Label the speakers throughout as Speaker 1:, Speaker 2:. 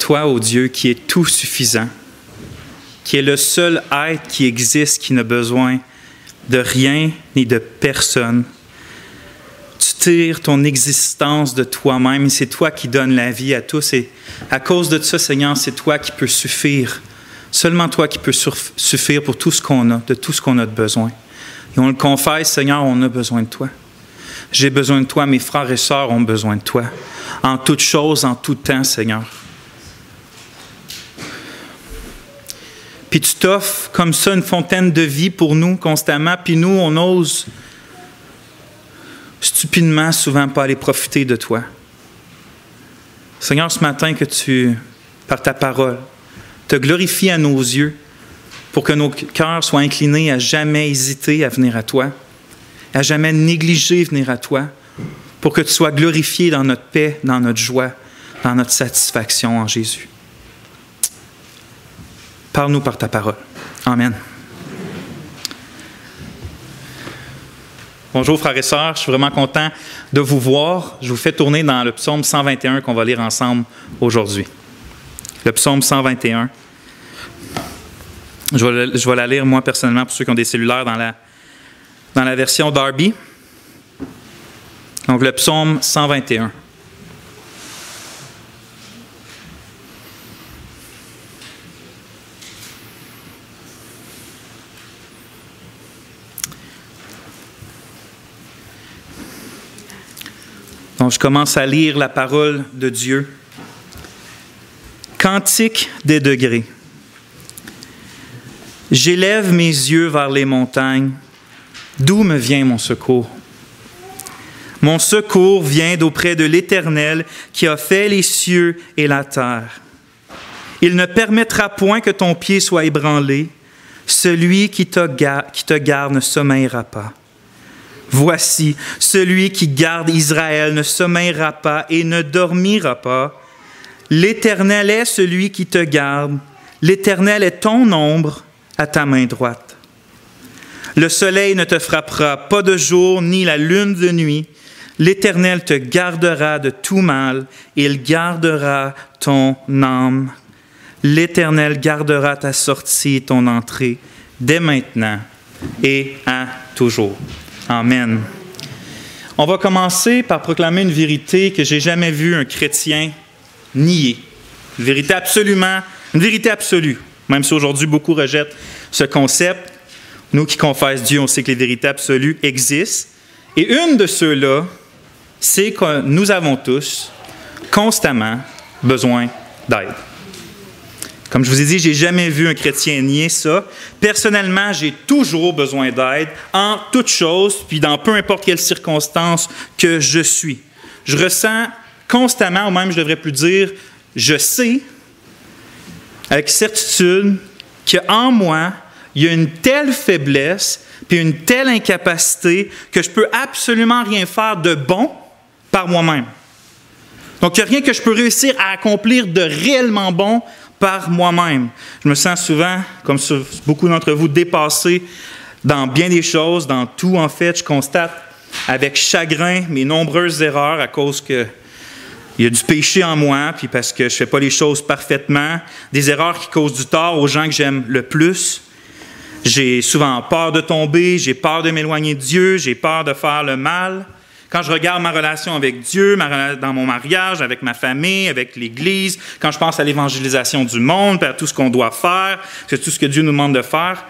Speaker 1: toi, ô Dieu, qui est tout suffisant, qui est le seul être qui existe, qui n'a besoin de rien ni de personne. Tu tires ton existence de toi-même et c'est toi qui donnes la vie à tous. Et à cause de ça, Seigneur, c'est toi qui peux suffire. Seulement toi qui peux suffire pour tout ce qu'on a, de tout ce qu'on a de besoin. Et on le confesse, Seigneur, on a besoin de toi. J'ai besoin de toi, mes frères et sœurs ont besoin de toi. En toutes choses, en tout temps, Seigneur. Puis tu t'offres comme ça une fontaine de vie pour nous constamment, puis nous, on ose stupidement souvent pas aller profiter de toi. Seigneur, ce matin que tu, par ta parole, te glorifies à nos yeux pour que nos cœurs soient inclinés à jamais hésiter à venir à toi, à jamais négliger venir à toi, pour que tu sois glorifié dans notre paix, dans notre joie, dans notre satisfaction en Jésus. Parle-nous par ta parole. Amen. Bonjour frères et sœurs, je suis vraiment content de vous voir. Je vous fais tourner dans le psaume 121 qu'on va lire ensemble aujourd'hui. Le psaume 121. Je vais la lire moi personnellement pour ceux qui ont des cellulaires dans la version Darby. Donc le psaume 121. Donc, je commence à lire la parole de Dieu. Cantique des degrés. J'élève mes yeux vers les montagnes. D'où me vient mon secours? Mon secours vient d'auprès de l'Éternel qui a fait les cieux et la terre. Il ne permettra point que ton pied soit ébranlé. Celui qui te garde ne sommeillera pas. Voici, celui qui garde Israël ne sommeillera pas et ne dormira pas. L'Éternel est celui qui te garde. L'Éternel est ton ombre à ta main droite. Le soleil ne te frappera pas de jour, ni la lune de nuit. L'Éternel te gardera de tout mal. Il gardera ton âme. L'Éternel gardera ta sortie et ton entrée, dès maintenant et à toujours. Amen. On va commencer par proclamer une vérité que j'ai jamais vu un chrétien nier. Une vérité absolue. Même si aujourd'hui beaucoup rejettent ce concept, nous qui confessons Dieu, on sait que les vérités absolues existent. Et une de ceux-là, c'est que nous avons tous constamment besoin d'aide. Comme je vous ai dit, je n'ai jamais vu un chrétien nier ça. Personnellement, j'ai toujours besoin d'aide en toutes choses, puis dans peu importe quelle circonstance que je suis. Je ressens constamment, ou même je devrais plus dire, je sais avec certitude qu'en moi, il y a une telle faiblesse, puis une telle incapacité que je ne peux absolument rien faire de bon par moi-même. Donc, il n'y a rien que je peux réussir à accomplir de réellement bon par moi-même. Je me sens souvent, comme beaucoup d'entre vous, dépassé dans bien des choses, dans tout en fait. Je constate avec chagrin mes nombreuses erreurs à cause qu'il y a du péché en moi, puis parce que je ne fais pas les choses parfaitement. Des erreurs qui causent du tort aux gens que j'aime le plus. J'ai souvent peur de tomber, j'ai peur de m'éloigner de Dieu, j'ai peur de faire le mal. Quand je regarde ma relation avec Dieu, dans mon mariage, avec ma famille, avec l'Église, quand je pense à l'évangélisation du monde, à tout ce qu'on doit faire, tout ce que Dieu nous demande de faire,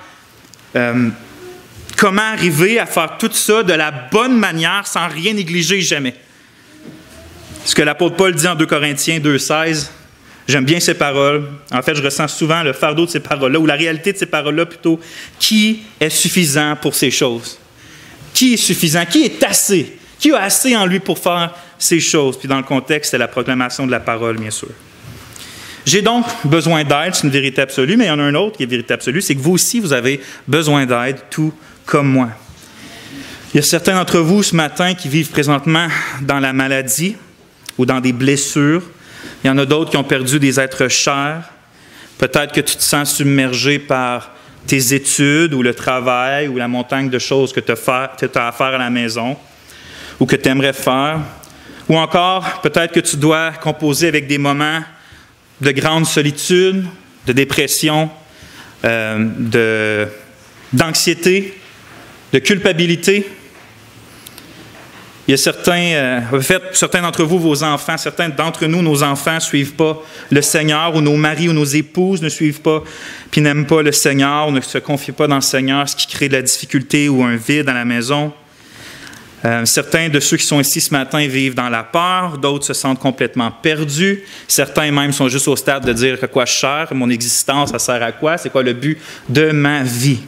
Speaker 1: comment arriver à faire tout ça de la bonne manière sans rien négliger jamais? Ce que l'apôtre Paul dit en 2 Corinthiens 2,16, j'aime bien ces paroles. En fait, je ressens souvent le fardeau de ces paroles-là, ou la réalité de ces paroles-là plutôt. Qui est suffisant pour ces choses? Qui est suffisant? Qui est assez? Qui a assez en lui pour faire ces choses? Puis dans le contexte, c'est la proclamation de la parole, bien sûr. J'ai donc besoin d'aide, c'est une vérité absolue, mais il y en a un autre qui est vérité absolue, c'est que vous aussi, vous avez besoin d'aide, tout comme moi. Il y a certains d'entre vous ce matin qui vivent présentement dans la maladie ou dans des blessures. Il y en a d'autres qui ont perdu des êtres chers. Peut-être que tu te sens submergé par tes études ou le travail ou la montagne de choses que tu as à faire à la maison ou que tu aimerais faire. Ou encore, peut-être que tu dois composer avec des moments de grande solitude, de dépression, d'anxiété, de culpabilité. Il y a certains d'entre vous, vos enfants, certains d'entre nous, nos enfants ne suivent pas le Seigneur, ou nos maris ou nos épouses ne suivent pas, puis n'aiment pas le Seigneur, ou ne se confient pas dans le Seigneur, ce qui crée de la difficulté ou un vide dans la maison. Certains de ceux qui sont ici ce matin vivent dans la peur, d'autres se sentent complètement perdus. Certains même sont juste au stade de dire à quoi je sers, mon existence, ça sert à quoi, c'est quoi le but de ma vie.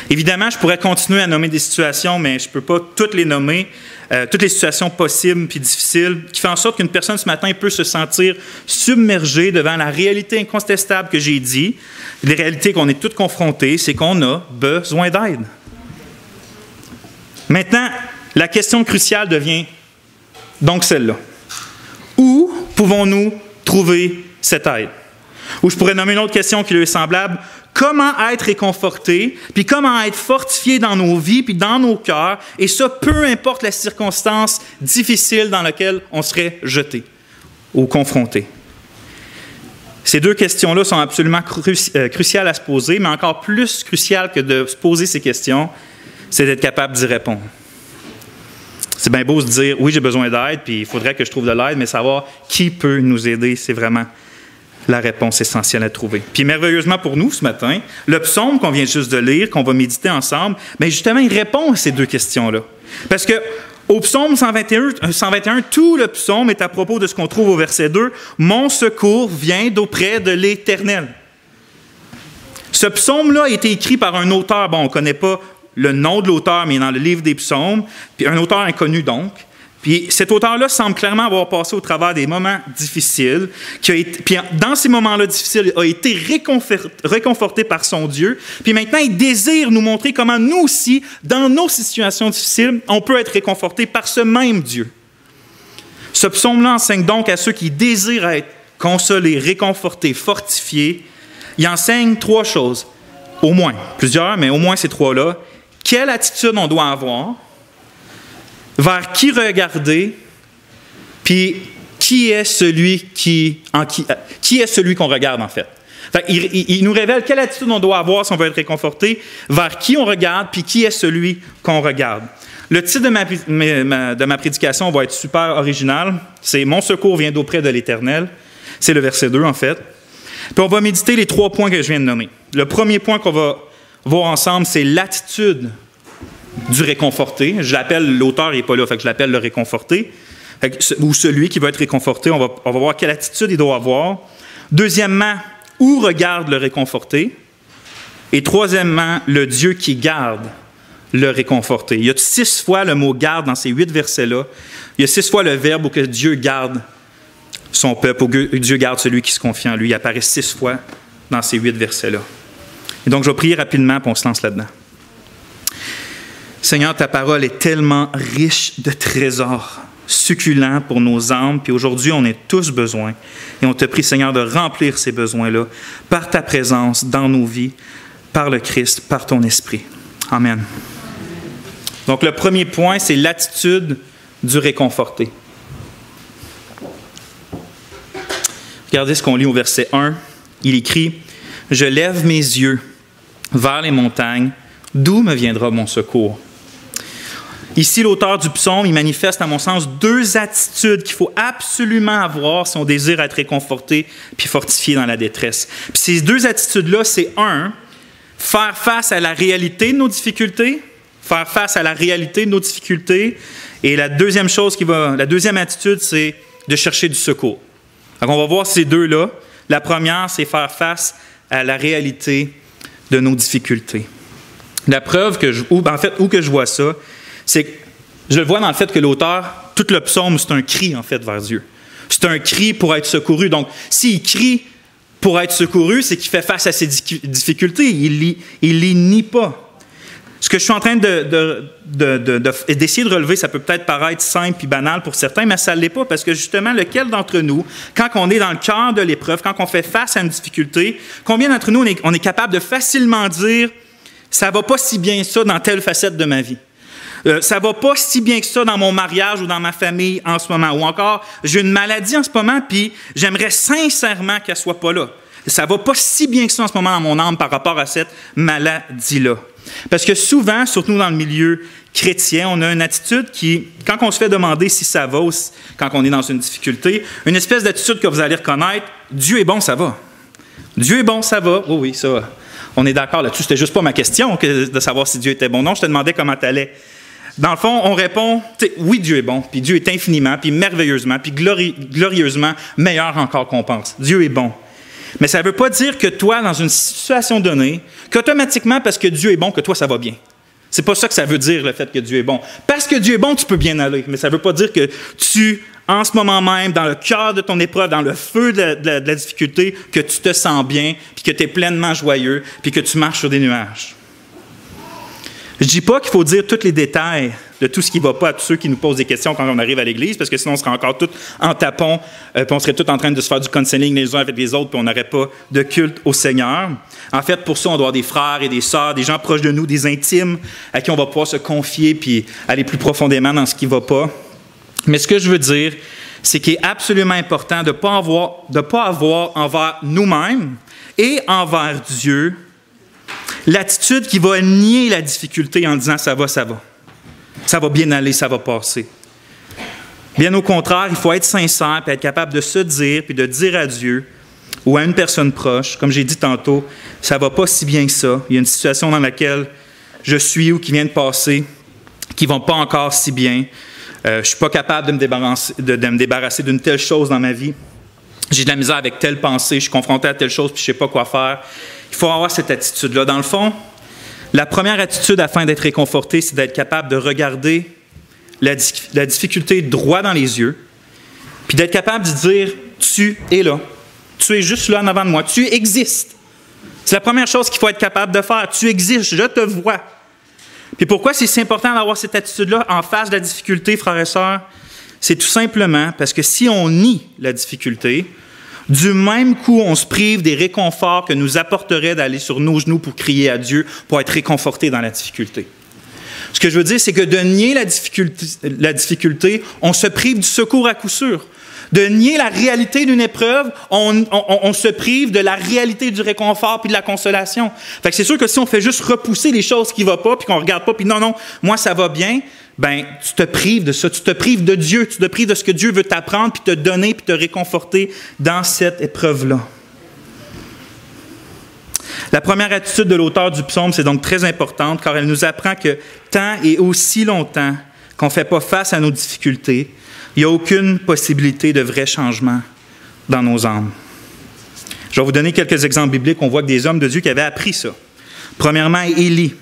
Speaker 1: Évidemment, je pourrais continuer à nommer des situations, mais je ne peux pas toutes les nommer, toutes les situations possibles puis difficiles, qui font en sorte qu'une personne ce matin peut se sentir submergée devant la réalité incontestable que j'ai dit, les réalités qu'on est toutes confrontées, c'est qu'on a besoin d'aide. Maintenant, la question cruciale devient donc celle-là. Où pouvons-nous trouver cette aide? Ou je pourrais nommer une autre question qui lui est semblable. Comment être réconforté, puis comment être fortifié dans nos vies, puis dans nos cœurs, et ça, peu importe la circonstance difficile dans laquelle on serait jeté ou confronté. Ces deux questions-là sont absolument cruciales à se poser, mais encore plus cruciales que de se poser ces questions, c'est d'être capable d'y répondre. C'est bien beau se dire, oui, j'ai besoin d'aide, puis il faudrait que je trouve de l'aide, mais savoir qui peut nous aider, c'est vraiment la réponse essentielle à trouver. Puis merveilleusement pour nous ce matin, le psaume qu'on vient juste de lire, qu'on va méditer ensemble, bien justement, il répond à ces deux questions-là. Parce que au psaume 121, tout le psaume est à propos de ce qu'on trouve au verset 2, « Mon secours vient d'auprès de l'Éternel ». Ce psaume-là a été écrit par un auteur, bon, on ne connaît pas le nom de l'auteur, mais dans le livre des psaumes, puis un auteur inconnu donc. Puis cet auteur-là semble clairement avoir passé au travers des moments difficiles, puis dans ces moments-là difficiles, il a été réconforté par son Dieu. Puis maintenant, il désire nous montrer comment nous aussi, dans nos situations difficiles, on peut être réconforté par ce même Dieu. Ce psaume-là enseigne donc à ceux qui désirent être consolés, réconfortés, fortifiés. Il enseigne trois choses, au moins, plusieurs, mais au moins ces trois-là. Quelle attitude on doit avoir, vers qui regarder, puis qui est celui qu'on regarde, en fait. Il nous révèle quelle attitude on doit avoir si on veut être réconforté, vers qui on regarde, puis qui est celui qu'on regarde. Le titre de ma prédication va être super original. C'est « Mon secours vient d'auprès de l'Éternel ». C'est le verset 2, en fait. Puis on va méditer les trois points que je viens de nommer. Le premier point qu'on va voir ensemble, c'est l'attitude du réconforté. Je l'appelle, l'auteur n'est pas là, fait que je l'appelle le réconforté, ou celui qui va être réconforté. On va voir quelle attitude il doit avoir. Deuxièmement, où regarde le réconforté? Et troisièmement, le Dieu qui garde le réconforté. Il y a 6 fois le mot « garde » dans ces 8 versets-là. Il y a 6 fois le verbe où que Dieu garde son peuple, où Dieu garde celui qui se confie en lui. Il apparaît 6 fois dans ces 8 versets-là. Et donc, je vais prier rapidement, puis on se lance là-dedans. Seigneur, ta parole est tellement riche de trésors succulents pour nos âmes, puis aujourd'hui, on a tous besoin. Et on te prie, Seigneur, de remplir ces besoins-là par ta présence dans nos vies, par le Christ, par ton Esprit. Amen. Donc, le premier point, c'est l'attitude du réconforté. Regardez ce qu'on lit au verset 1. Il écrit « Je lève mes yeux vers les montagnes, d'où me viendra mon secours? » Ici, l'auteur du psaume, il manifeste, à mon sens, 2 attitudes qu'il faut absolument avoir si on désire être réconforté puis fortifié dans la détresse. Puis ces 2 attitudes-là, c'est 1, faire face à la réalité de nos difficultés, faire face à la réalité de nos difficultés. Et la deuxième attitude, c'est de chercher du secours. Donc, on va voir ces 2-là. La première, c'est faire face à la réalité de nos difficultés. La preuve où je vois ça, c'est que je le vois dans le fait que l'auteur, tout le psaume, c'est un cri, en fait, vers Dieu. C'est un cri pour être secouru. Donc, s'il crie pour être secouru, c'est qu'il fait face à ses difficultés. Il les nie pas. Ce que je suis en train d'essayer de relever, ça peut peut-être paraître simple et banal pour certains, mais ça ne l'est pas, parce que justement, lequel d'entre nous, quand on est dans le cœur de l'épreuve, quand on fait face à une difficulté, combien d'entre nous, on est capable de facilement dire « ça ne va pas si bien ça dans telle facette de ma vie ». Ça va pas si bien que ça dans mon mariage ou dans ma famille en ce moment. Ou encore, j'ai une maladie en ce moment, puis j'aimerais sincèrement qu'elle soit pas là. Ça va pas si bien que ça en ce moment dans mon âme par rapport à cette maladie-là. Parce que souvent, surtout dans le milieu chrétien, on a une attitude qui, quand on se fait demander si ça va, ou quand on est dans une difficulté, une espèce d'attitude que vous allez reconnaître, Dieu est bon, ça va. Dieu est bon, ça va. Oh oui, ça va. On est d'accord là-dessus. C'était juste pas ma question de savoir si Dieu était bon. Non, je te demandais comment tu allais. Dans le fond, on répond, oui, Dieu est bon, puis Dieu est infiniment, puis merveilleusement, puis glorieusement meilleur encore qu'on pense. Dieu est bon. Mais ça ne veut pas dire que toi, dans une situation donnée, qu'automatiquement, parce que Dieu est bon, que toi, ça va bien. C'est pas ça que ça veut dire, le fait que Dieu est bon. Parce que Dieu est bon, tu peux bien aller. Mais ça ne veut pas dire que tu, en ce moment même, dans le cœur de ton épreuve, dans le feu de la difficulté, que tu te sens bien, puis que tu es pleinement joyeux, puis que tu marches sur des nuages. Je ne dis pas qu'il faut dire tous les détails de tout ce qui ne va pas à tous ceux qui nous posent des questions quand on arrive à l'Église, parce que sinon on serait encore tous en tapon, puis on serait tous en train de se faire du counseling les uns avec les autres, puis on n'aurait pas de culte au Seigneur. En fait, pour ça, on doit avoir des frères et des sœurs, des gens proches de nous, des intimes, à qui on va pouvoir se confier puis aller plus profondément dans ce qui ne va pas. Mais ce que je veux dire, c'est qu'il est absolument important de ne pas avoir envers nous-mêmes et envers Dieu l'attitude qui va nier la difficulté en disant « ça va, ça va ». Ça va bien aller, ça va passer. Bien au contraire, il faut être sincère et être capable de se dire, puis de dire à Dieu ou à une personne proche, comme j'ai dit tantôt, ça ne va pas si bien que ça. Il y a une situation dans laquelle je suis ou qui vient de passer, qui ne va pas encore si bien. Je ne suis pas capable de me débarrasser d'une telle chose dans ma vie. J'ai de la misère avec telle pensée, je suis confronté à telle chose, puis je ne sais pas quoi faire. Il faut avoir cette attitude-là. Dans le fond, la première attitude afin d'être réconforté, c'est d'être capable de regarder la difficulté droit dans les yeux, puis d'être capable de dire « tu es là, tu es juste là en avant de moi, tu existes ». C'est la première chose qu'il faut être capable de faire. Tu existes, je te vois. Puis pourquoi c'est si important d'avoir cette attitude-là en face de la difficulté, frères et sœurs? C'est tout simplement parce que si on nie la difficulté, du même coup, on se prive des réconforts que nous apporterait d'aller sur nos genoux pour crier à Dieu, pour être réconforté dans la difficulté. Ce que je veux dire, c'est que de nier la difficulté, on se prive du secours à coup sûr. De nier la réalité d'une épreuve, on se prive de la réalité du réconfort puis de la consolation. Fait que c'est sûr que si on fait juste repousser les choses qui ne vont pas, puis qu'on ne regarde pas, puis non, moi ça va bien, ben tu te prives de ça, tu te prives de Dieu, tu te prives de ce que Dieu veut t'apprendre, puis te donner, puis te réconforter dans cette épreuve-là. La première attitude de l'auteur du psaume, c'est donc très importante, car elle nous apprend que tant et aussi longtemps qu'on ne fait pas face à nos difficultés, il n'y a aucune possibilité de vrai changement dans nos âmes. Je vais vous donner quelques exemples bibliques. On voit que des hommes de Dieu qui avaient appris ça. Premièrement, Élie.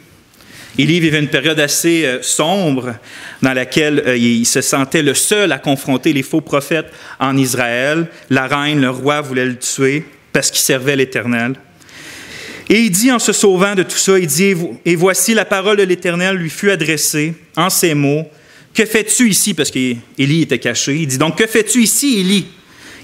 Speaker 1: Élie vivait une période assez sombre dans laquelle il se sentait le seul à confronter les faux prophètes en Israël. La reine, le roi voulaient le tuer parce qu'il servait l'Éternel. Et il dit en se sauvant de tout ça, il dit « Et voici la parole de l'Éternel lui fut adressée en ces mots. Que fais-tu ici? » Parce qu'Élie était caché. Il dit donc, « Que fais-tu ici, Élie? »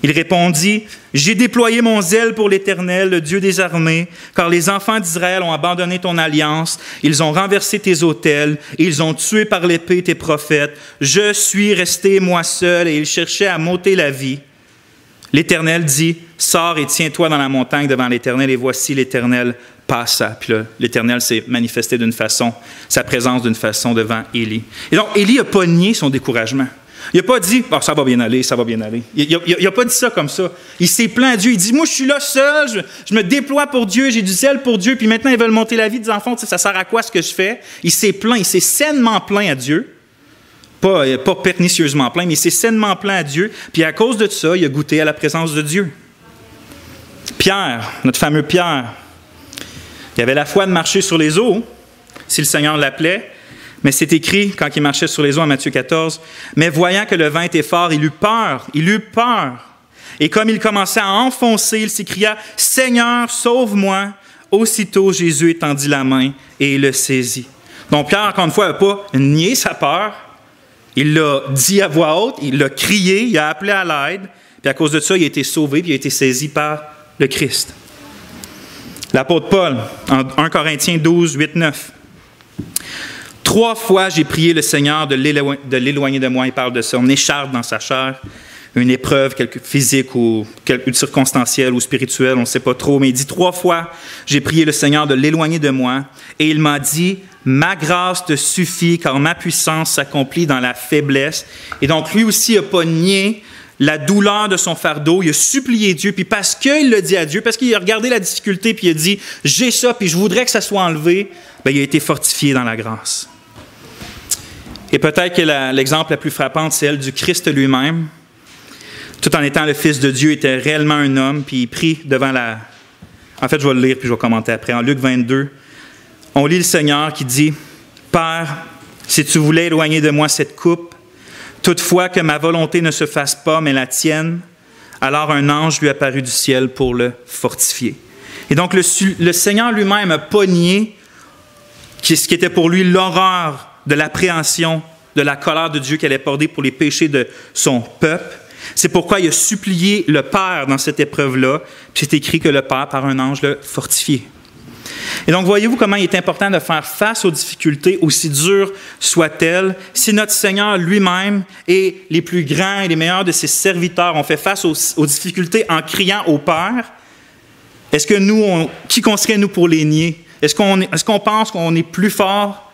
Speaker 1: Il répondit, « J'ai déployé mon zèle pour l'Éternel, le Dieu des armées, car les enfants d'Israël ont abandonné ton alliance, ils ont renversé tes autels, ils ont tué par l'épée tes prophètes. Je suis resté moi seul, et ils cherchaient à m'ôter la vie. » L'Éternel dit, « Sors et tiens-toi dans la montagne devant l'Éternel, et voici l'Éternel passa. » Puis là, l'Éternel s'est manifesté d'une façon, sa présence d'une façon devant Élie. Et donc, Élie n'a pas nié son découragement. Il n'a pas dit « ça va bien aller, ça va bien aller ». Il n'a pas dit ça comme ça. Il s'est plaint à Dieu. Il dit « Moi, je suis là seul, je me déploie pour Dieu, j'ai du zèle pour Dieu, puis maintenant, ils veulent monter la vie des enfants. Ça sert à quoi ce que je fais? » Il s'est plaint, il s'est sainement plaint à Dieu. Pas pernicieusement plaint, mais il s'est sainement plaint à Dieu. Puis à cause de ça, il a goûté à la présence de Dieu. Pierre, notre fameux Pierre, il avait la foi de marcher sur les eaux, si le Seigneur l'appelait. Mais c'est écrit, quand il marchait sur les eaux en Matthieu 14, « Mais voyant que le vent était fort, il eut peur. Et comme il commençait à enfoncer, il s'écria, « Seigneur, sauve-moi. » Aussitôt, Jésus étendit la main et il le saisit. Donc Pierre, encore une fois, n'a pas nié sa peur. Il l'a dit à voix haute, il l'a crié, il a appelé à l'aide. Puis à cause de ça, il a été sauvé, puis il a été saisi par le Christ. L'apôtre Paul, en 1 Corinthiens 12, 8, 9. « 3 fois, j'ai prié le Seigneur de l'éloigner de moi. Il parle de ça. On écharpe dans sa chair. Une épreuve physique ou circonstancielle ou spirituelle, on ne sait pas trop. Mais il dit 3 fois, j'ai prié le Seigneur de l'éloigner de moi. Et il m'a dit, ma grâce te suffit car ma puissance s'accomplit dans la faiblesse. Et donc, lui aussi n'a pas nié la douleur de son fardeau. Il a supplié Dieu. Puis parce qu'il l'a dit à Dieu, parce qu'il a regardé la difficulté, puis il a dit, j'ai ça, puis je voudrais que ça soit enlevé, bien, il a été fortifié dans la grâce. Et peut-être que l'exemple la plus frappante, c'est celle du Christ lui-même. Tout en étant le Fils de Dieu, était réellement un homme, puis il prie devant la... En fait, je vais le lire, puis je vais commenter après. En Luc 22, on lit le Seigneur qui dit, « Père, si tu voulais éloigner de moi cette coupe, toutefois que ma volonté ne se fasse pas, mais la tienne, alors un ange lui apparut du ciel pour le fortifier. » Et donc, le Seigneur lui-même a pas nié ce qui était pour lui l'horreur de l'appréhension, de la colère de Dieu qu'elle allait porter pour les péchés de son peuple. C'est pourquoi il a supplié le Père dans cette épreuve-là. Puis c'est écrit que le Père, par un ange, l'a fortifié. Et donc, voyez-vous comment il est important de faire face aux difficultés, aussi dures soient-elles. Si notre Seigneur lui-même et les plus grands et les meilleurs de ses serviteurs ont fait face aux difficultés en criant au Père, est-ce que nous, qui qu'on serait nous pour les nier? Est-ce qu'on pense qu'on est plus fort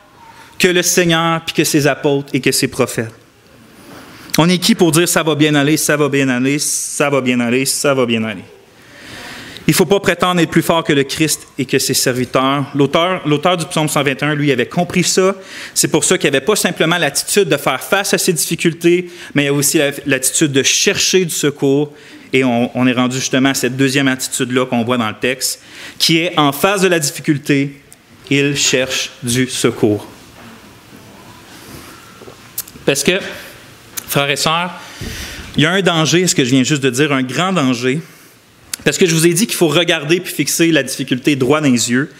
Speaker 1: que le Seigneur, puis que ses apôtres et que ses prophètes? On est qui pour dire « ça va bien aller, ça va bien aller, ça va bien aller, ça va bien aller ». Il ne faut pas prétendre être plus fort que le Christ et que ses serviteurs. L'auteur du psaume 121, lui, avait compris ça. C'est pour ça qu'il n'avait pas simplement l'attitude de faire face à ses difficultés, mais il a aussi l'attitude de chercher du secours. Et on est rendu justement à cette deuxième attitude-là qu'on voit dans le texte, qui est en face de la difficulté, il cherche du secours. Parce que, frères et sœurs, il y a un danger, ce que je viens juste de dire, un grand danger, parce que je vous ai dit qu'il faut regarder puis fixer la difficulté droit dans les yeux.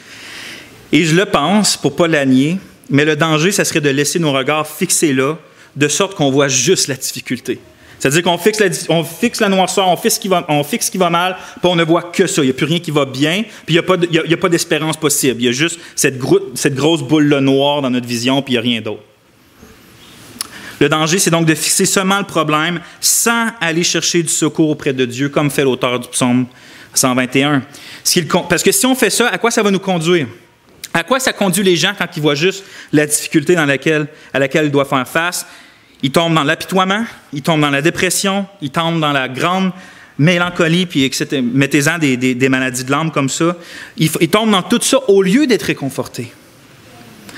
Speaker 1: Et je le pense, pour ne pas la nier, mais le danger, ça serait de laisser nos regards fixés là, de sorte qu'on voit juste la difficulté. C'est-à-dire qu'on fixe la noirceur, on fixe ce qui va mal, puis on ne voit que ça. Il n'y a plus rien qui va bien, puis il n'y a pas d'espérance possible. Il y a juste cette grosse boule-là noire dans notre vision, puis il n'y a rien d'autre. Le danger, c'est donc de fixer seulement le problème sans aller chercher du secours auprès de Dieu, comme fait l'auteur du psaume 121. Parce que si on fait ça, à quoi ça va nous conduire? À quoi ça conduit les gens quand ils voient juste la difficulté à laquelle ils doivent faire face? Ils tombent dans l'apitoiement, ils tombent dans la dépression, ils tombent dans la grande mélancolie, puis etc. Mettez-en des maladies de l'âme comme ça. Ils tombent dans tout ça au lieu d'être réconfortés.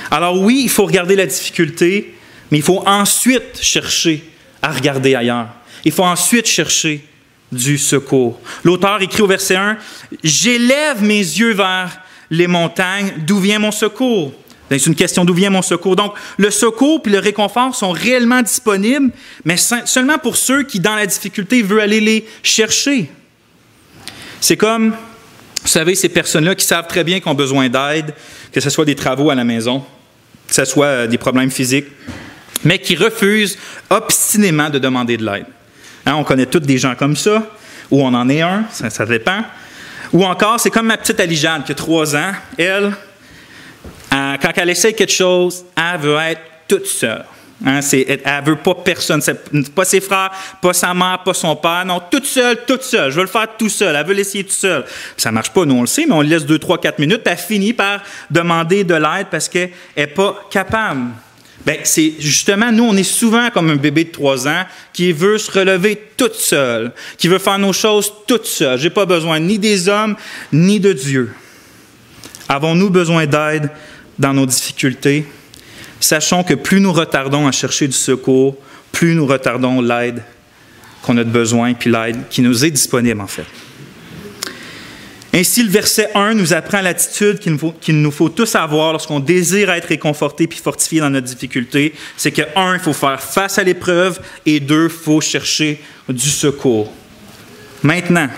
Speaker 1: Alors oui, il faut regarder la difficulté, mais il faut ensuite chercher à regarder ailleurs. Il faut ensuite chercher du secours. L'auteur écrit au verset 1, « J'élève mes yeux vers les montagnes, d'où vient mon secours? » C'est une question d'où vient mon secours. Donc, le secours et le réconfort sont réellement disponibles, mais seulement pour ceux qui, dans la difficulté, veulent aller les chercher. C'est comme, vous savez, ces personnes-là qui savent très bien qu'ils ont besoin d'aide, que ce soit des travaux à la maison, que ce soit des problèmes physiques, mais qui refusent obstinément de demander de l'aide. Hein, on connaît tous des gens comme ça, ou on en est un, ça dépend. Ou encore, c'est comme ma petite Alijane qui a 3 ans. Elle, quand elle essaie quelque chose, elle veut être toute seule. Hein, elle ne veut pas personne, pas ses frères, pas sa mère, pas son père. Non, toute seule. Je veux le faire tout seul. Elle veut l'essayer toute seule. Ça ne marche pas, nous on le sait, mais on le laisse 2, 3, 4 minutes. Elle finit par demander de l'aide parce qu'elle n'est pas capable. Bien, c'est justement, nous, on est souvent comme un bébé de 3 ans qui veut se relever toute seule, qui veut faire nos choses toute seule. Je n'ai pas besoin ni des hommes, ni de Dieu. Avons-nous besoin d'aide dans nos difficultés? Sachons que plus nous retardons à chercher du secours, plus nous retardons l'aide qu'on a de besoin, puis l'aide qui nous est disponible, en fait. Ainsi, le verset 1 nous apprend l'attitude qu'il nous faut tous avoir lorsqu'on désire être réconforté puis fortifié dans notre difficulté. C'est que 1, il faut faire face à l'épreuve et 2, il faut chercher du secours. Maintenant,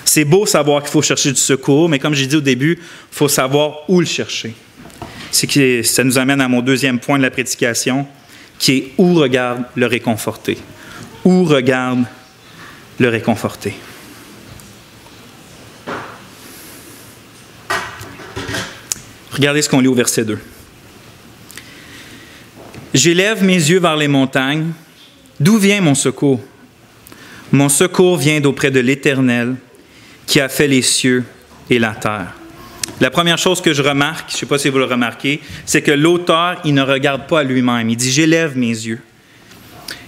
Speaker 1: c'est beau savoir qu'il faut chercher du secours, mais comme j'ai dit au début, il faut savoir où le chercher. Ça nous amène à mon deuxième point de la prédication, qui est où regarde le réconforté. Où regarde le réconforté. Regardez ce qu'on lit au verset 2. J'élève mes yeux vers les montagnes. D'où vient mon secours? Mon secours vient d'auprès de l'Éternel qui a fait les cieux et la terre. La première chose que je remarque, je ne sais pas si vous le remarquez, c'est que l'auteur, il ne regarde pas à lui-même. Il dit « j'élève mes yeux ».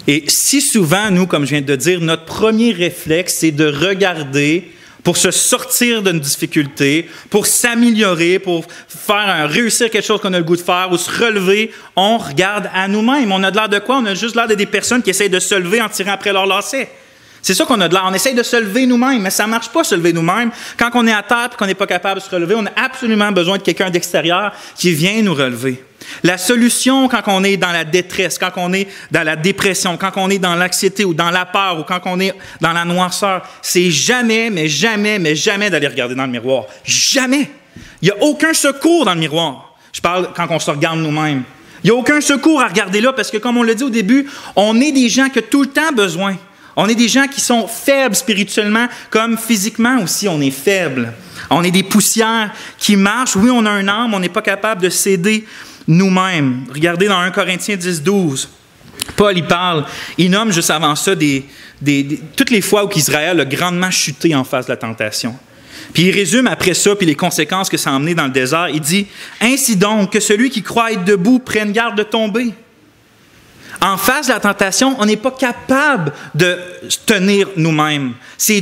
Speaker 1: Et si souvent, nous, comme je viens de dire, notre premier réflexe, c'est de regarder pour se sortir d'une difficulté, pour s'améliorer, pour réussir quelque chose qu'on a le goût de faire ou se relever, on regarde à nous-mêmes. On a de l'air de quoi? On a juste l'air de des personnes qui essayent de se lever en tirant après leur lacet. C'est ça qu'on a de l'air. On essaye de se lever nous-mêmes, mais ça ne marche pas, se lever nous-mêmes. Quand on est à terre et qu'on n'est pas capable de se relever, on a absolument besoin de quelqu'un d'extérieur qui vient nous relever. La solution quand on est dans la détresse, quand on est dans la dépression, quand on est dans l'anxiété ou dans la peur ou quand on est dans la noirceur, c'est jamais, mais jamais, mais jamais d'aller regarder dans le miroir. Jamais. Il n'y a aucun secours dans le miroir. Je parle quand on se regarde nous-mêmes. Il n'y a aucun secours à regarder là parce que, comme on l'a dit au début, on est des gens qui ont tout le temps besoin. On est des gens qui sont faibles spirituellement, comme physiquement aussi, on est faibles. On est des poussières qui marchent. Oui, on a un âme, on n'est pas capable de s'aider nous-mêmes. Regardez dans 1 Corinthiens 10, 12. Paul, il nomme juste avant ça toutes les fois où Israël a grandement chuté en face de la tentation. Puis il résume après ça, puis les conséquences que ça a emmené dans le désert. Il dit « Ainsi donc, que celui qui croit être debout prenne garde de tomber. » En face de la tentation, on n'est pas capable de tenir nous-mêmes. C'est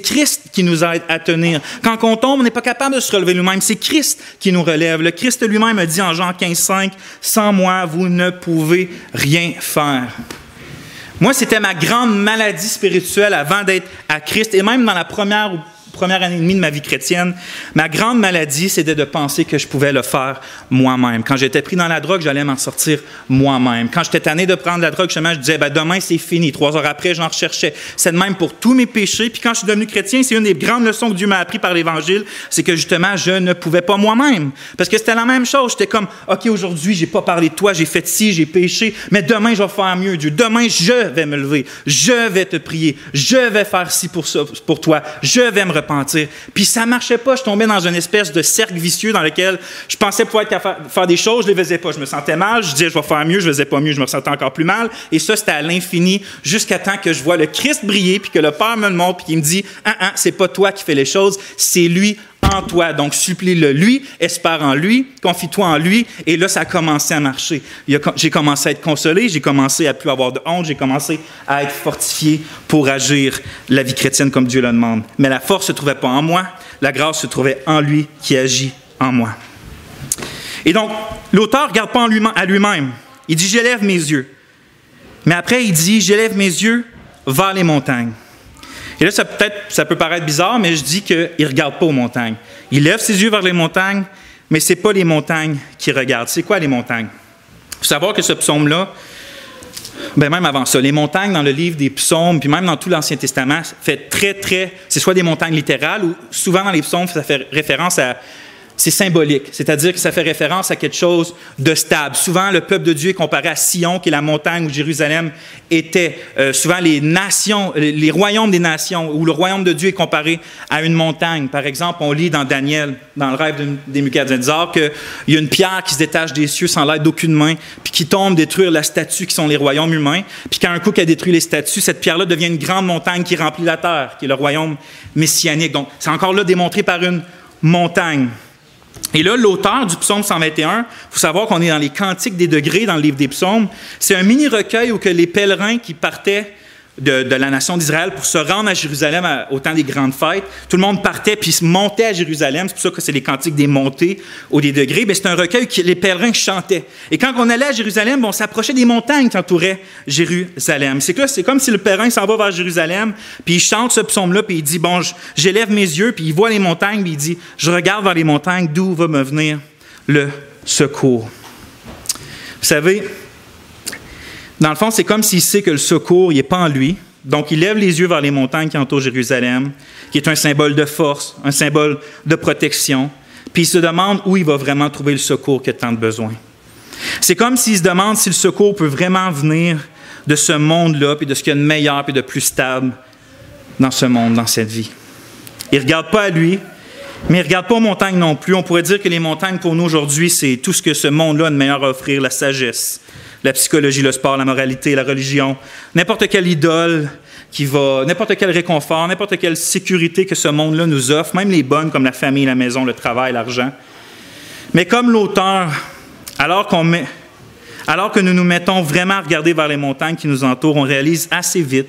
Speaker 1: Christ qui nous aide à tenir. Quand on tombe, on n'est pas capable de se relever nous-mêmes. C'est Christ qui nous relève. Le Christ lui-même a dit en Jean 15, 5, « Sans moi, vous ne pouvez rien faire. » Moi, c'était ma grande maladie spirituelle avant d'être à Christ. Et même dans la première année et demie de ma vie chrétienne, ma grande maladie, c'était de penser que je pouvais le faire moi-même. Quand j'étais pris dans la drogue, j'allais m'en sortir moi-même. Quand j'étais tanné de prendre la drogue, justement, je disais, demain, c'est fini. 3 heures après, j'en recherchais. C'est de même pour tous mes péchés. Puis quand je suis devenu chrétien, c'est une des grandes leçons que Dieu m'a appris par l'Évangile, c'est que justement, je ne pouvais pas moi-même. Parce que c'était la même chose. J'étais comme, OK, aujourd'hui, j'ai pas parlé de toi, j'ai fait ci, j'ai péché, mais demain, je vais faire mieux, Dieu. Demain, je vais me lever. Je vais te prier. Je vais faire ci pour toi. Je vais me repentir. Puis ça ne marchait pas. Je tombais dans une espèce de cercle vicieux dans lequel je pensais pouvoir être capable de faire des choses, je ne les faisais pas. Je me sentais mal, je disais je vais faire mieux, je ne faisais pas mieux, je me sentais encore plus mal. Et ça, c'était à l'infini jusqu'à temps que je vois le Christ briller, puis que le Père me le montre, puis qu'il me dit « c'est pas toi qui fais les choses, c'est lui en toi. Donc, supplie-le lui, espère en lui, confie-toi en lui. » Et là, ça a commencé à marcher. J'ai commencé à être consolé, j'ai commencé à plus avoir de honte, j'ai commencé à être fortifié pour agir la vie chrétienne comme Dieu le demande. Mais la force ne se trouvait pas en moi, la grâce se trouvait en lui qui agit en moi. Et donc, l'auteur ne regarde pas à lui-même. Il dit « j'élève mes yeux ». Mais après, il dit « j'élève mes yeux vers les montagnes ». Et là, ça peut paraître bizarre, mais je dis qu'il ne regarde pas aux montagnes. Il lève ses yeux vers les montagnes, mais ce n'est pas les montagnes qu'il regarde. C'est quoi les montagnes? Il faut savoir que ce psaume-là, même avant ça, les montagnes dans le livre des psaumes, puis même dans tout l'Ancien Testament, fait c'est soit des montagnes littérales, ou souvent dans les psaumes, ça fait référence à... C'est symbolique, c'est-à-dire que ça fait référence à quelque chose de stable. Souvent, le peuple de Dieu est comparé à Sion, qui est la montagne où Jérusalem était. Souvent, les nations, les royaumes des nations, où le royaume de Dieu est comparé à une montagne. Par exemple, on lit dans Daniel, dans le rêve des Nebuchadnezzar, qu'il y a une pierre qui se détache des cieux sans l'aide d'aucune main, puis qui tombe détruire la statue qui sont les royaumes humains. Puis quand un coup qu'elle détruit les statues, cette pierre-là devient une grande montagne qui remplit la terre, qui est le royaume messianique. Donc, c'est encore là démontré par une montagne. Et là, l'auteur du psaume 121, il faut savoir qu'on est dans les Cantiques des degrés dans le livre des psaumes. C'est un mini-recueil où que les pèlerins qui partaient de la nation d'Israël pour se rendre à Jérusalem au temps des grandes fêtes, tout le monde partait puis se montait à Jérusalem. C'est pour ça que c'est les Cantiques des montées ou des degrés. Mais c'est un recueil que les pèlerins chantaient. Et quand on allait à Jérusalem, on s'approchait des montagnes qui entouraient Jérusalem. C'est comme si le pèlerin s'en va vers Jérusalem, puis il chante ce psaume-là, puis il dit, j'élève mes yeux, puis il voit les montagnes, puis il dit, je regarde vers les montagnes, d'où va me venir le secours. Vous savez, dans le fond, c'est comme s'il sait que le secours, il n'est pas en lui. Donc, il lève les yeux vers les montagnes qui entourent Jérusalem, qui est un symbole de force, un symbole de protection. Puis il se demande où il va vraiment trouver le secours qu'il a tant de besoin. C'est comme s'il se demande si le secours peut vraiment venir de ce monde-là, puis de ce qu'il y a de meilleur, puis de plus stable dans ce monde, dans cette vie. Il ne regarde pas à lui, mais il ne regarde pas aux montagnes non plus. On pourrait dire que les montagnes, pour nous aujourd'hui, c'est tout ce que ce monde-là a de meilleur à offrir, la sagesse, la psychologie, le sport, la moralité, la religion, n'importe quelle idole n'importe quel réconfort, n'importe quelle sécurité que ce monde-là nous offre, même les bonnes comme la famille, la maison, le travail, l'argent. Mais comme l'auteur, alors que nous nous mettons vraiment à regarder vers les montagnes qui nous entourent, on réalise assez vite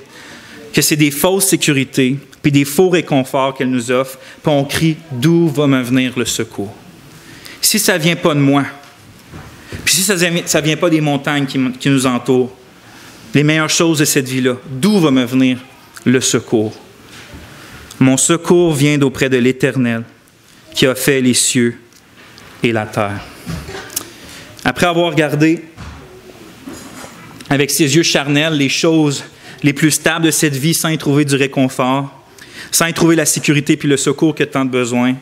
Speaker 1: que c'est des fausses sécurités, puis des faux réconforts qu'elle nous offre, puis on crie « D'où va me venir le secours? » Si ça ne vient pas de moi, puis si ça ne vient pas des montagnes qui nous entourent, les meilleures choses de cette vie-là, d'où va me venir le secours? Mon secours vient d'auprès de l'Éternel qui a fait les cieux et la terre. Après avoir regardé avec ses yeux charnels les choses les plus stables de cette vie sans y trouver du réconfort, sans y trouver la sécurité puis le secours que tant de besoin,